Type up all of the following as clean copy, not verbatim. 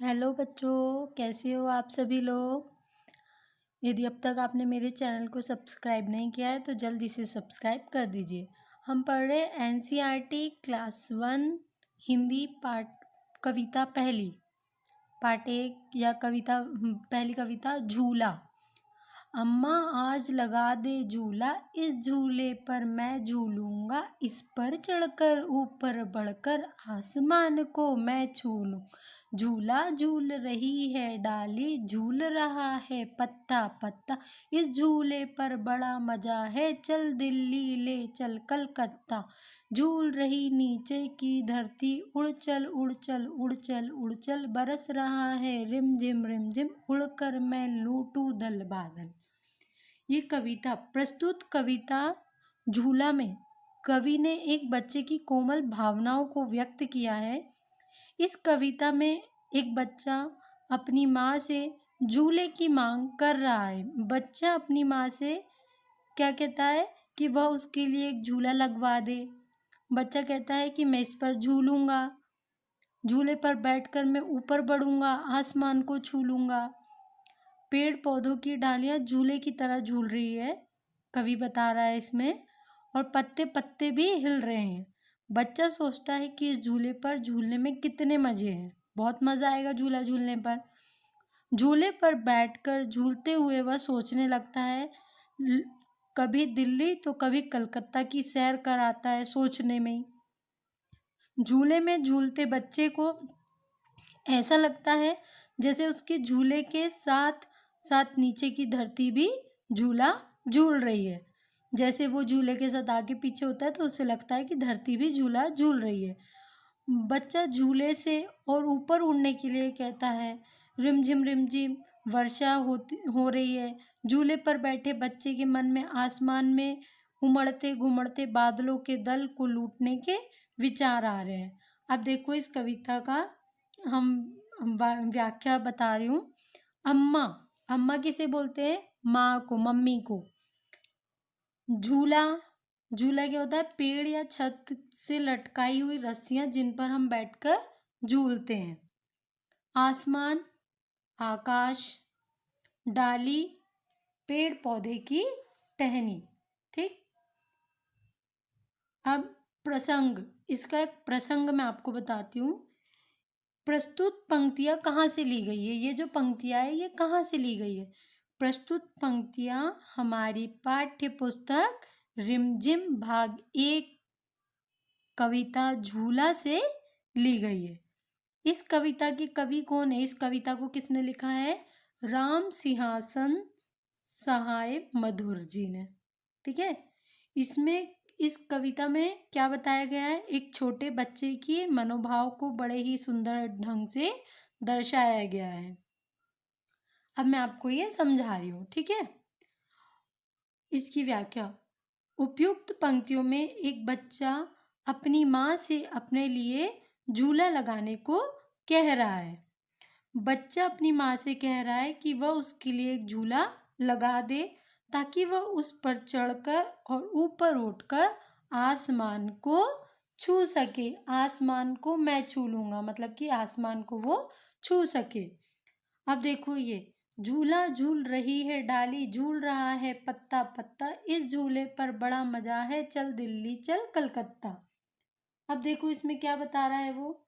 Hello बच्चों, कैसे हो आप सभी लोग। यदि अब तक आपने मेरे चैनल को सब्सक्राइब नहीं किया है तो जल्दी से सब्सक्राइब कर दीजिए। हम पढ़ रहे हैं एनसीईआरटी क्लास 1 हिंदी पाठ कविता पहली पाठ 1 या कविता पहली कविता झूला। अम्मा आज लगा दे झूला, इस झूले पर मैं झूलूंगा, इस पर चढ़कर ऊपर बढ़कर आसमान को मैं छू लूं। झूला झूल रही है डाली, झूल रहा है पत्ता पत्ता, इस झूले पर बड़ा मजा है, चल दिल्ली ले चल कलकत्ता। झूल रही नीचे की धरती, उड़ चल उड़ चल उड़ चल उड़ चल, बरस रहा है रिम झिम, उड़कर मैं लूटूं दल बादल। ये कविता प्रस्तुत कविता झूला में कवि ने एक बच्चे की कोमल भावनाओं को व्यक्त किया है। इस कविता में एक बच्चा अपनी माँ से झूले की मांग कर रहा है। बच्चा अपनी माँ से क्या कहता है कि वह उसके लिए एक झूला लगवा दे। बच्चा कहता है कि मैं इस पर झूलूंगा, झूले पर बैठकर मैं ऊपर बढ़ूंगा, आसमान को छू लूंगा। पेड़ पौधों की डालियां झूले की तरह झूल रही है, कवि बता रहा है इसमें, और पत्ते पत्ते भी हिल रहे हैं। बच्चा सोचता है कि इस झूले पर झूलने में कितने मजे हैं, बहुत मजा आएगा झूला झूलने पर। झूले पर बैठकर झूलते हुए वह सोचने लगता है, कभी दिल्ली तो कभी कलकत्ता की सैर कर आता है सोचने में ही। झूले में झूलते बच्चे को ऐसा लगता है जैसे उसके झूले के साथ साथ नीचे की धरती भी झूला झूल रही है। जैसे वो झूले के साथ आगे पीछे होता है तो उसे लगता है कि धरती भी झूला झूल रही है। बच्चा झूले से और ऊपर उड़ने के लिए कहता है, रिमझिम वर्षा हो रही है। झूले पर बैठे बच्चे के मन में आसमान में उमड़ते घुमड़ते बादलों के दल को लूटने के विचार आ रहे हैं। अब देखो इस कविता का हम व्याख्या बता रही हूँ। अम्मा, अम्मा किसे बोलते हैं? माँ को, मम्मी को। झूला, झूला क्या होता है? पेड़ या छत से लटकाई हुई रस्सियां जिन पर हम बैठकर झूलते हैं। आसमान, आकाश, डाली, पेड़ पौधे की टहनी। ठीक। अब प्रसंग, इसका एक प्रसंग मैं आपको बताती हूँ। प्रस्तुत पंक्तियाँ कहाँ से ली गई है? ये जो पंक्तियाँ है ये कहाँ से ली गई है? प्रस्तुत पंक्तियाँ हमारी पाठ्य पुस्तक रिमझिम भाग 1 कविता झूला से ली गई है। इस कविता के कवि कौन है? इस कविता को किसने लिखा है? राम सिंहासन सहाय मधुर जी ने। ठीक है। इसमें इस कविता में क्या बताया गया है? एक छोटे बच्चे के मनोभाव को बड़े ही सुंदर ढंग से दर्शाया गया है। अब मैं आपको ये समझा रही हूँ। ठीक है। इसकी व्याख्या, उपयुक्त पंक्तियों में एक बच्चा अपनी माँ से अपने लिए झूला लगाने को कह रहा है। बच्चा अपनी माँ से कह रहा है कि वह उसके लिए एक झूला लगा दे ताकि वह उस पर चढ़कर और ऊपर उठकर आसमान को छू सके। आसमान को मैं छू लूंगा, मतलब कि आसमान को वो छू सके। अब देखो, ये झूला झूल रही है डाली, झूल रहा है पत्ता पत्ता, इस झूले पर बड़ा मजा है, चल दिल्ली चल कलकत्ता। अब देखो इसमें क्या बता रहा है वो।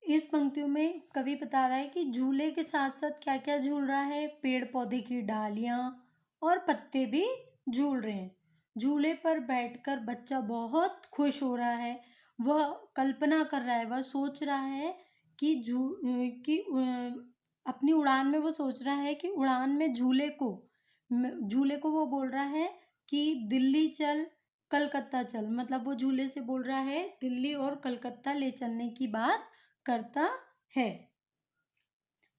इस पंक्तियों में कवि बता रहा है कि झूले के साथ साथ क्या क्या झूल रहा है? पेड़ पौधे की डालियां और पत्ते भी झूल रहे हैं। झूले पर बैठकर बच्चा बहुत खुश हो रहा है। वह कल्पना कर रहा है, वह सोच रहा है कि अपनी उड़ान में वो सोच रहा है कि उड़ान में झूले को वो बोल रहा है कि दिल्ली चल कलकत्ता चल, मतलब वो झूले से बोल रहा है दिल्ली और कलकत्ता ले चलने की बात करता है।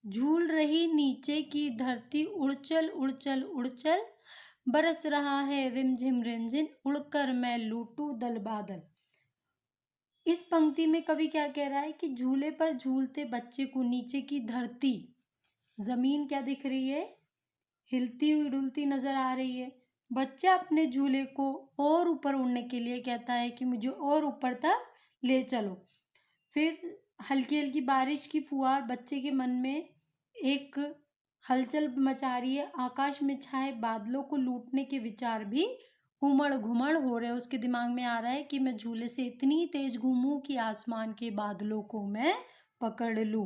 झूल रही नीचे की धरती, उड़चल उड़चल उड़चल, बरस रहा है रिमझिम रिमझिम, उड़कर मैं लूटूं दल बादल। इस पंक्ति में कवि क्या कह रहा है कि झूले पर झूलते बच्चे को नीचे की धरती, जमीन क्या दिख रही है? हिलती हुई डुलती नजर आ रही है। बच्चा अपने झूले को और ऊपर उड़ने के लिए कहता है कि मुझे और ऊपर तक ले चलो। फिर हल्की हल्की बारिश की फुहार बच्चे के मन में एक हलचल मचा रही है। आकाश में छाए बादलों को लूटने के विचार भी उमड़ घुमड़ हो रहे हैं। उसके दिमाग में आ रहा है कि मैं झूले से इतनी तेज घूमूं कि आसमान के बादलों को मैं पकड़ लूं।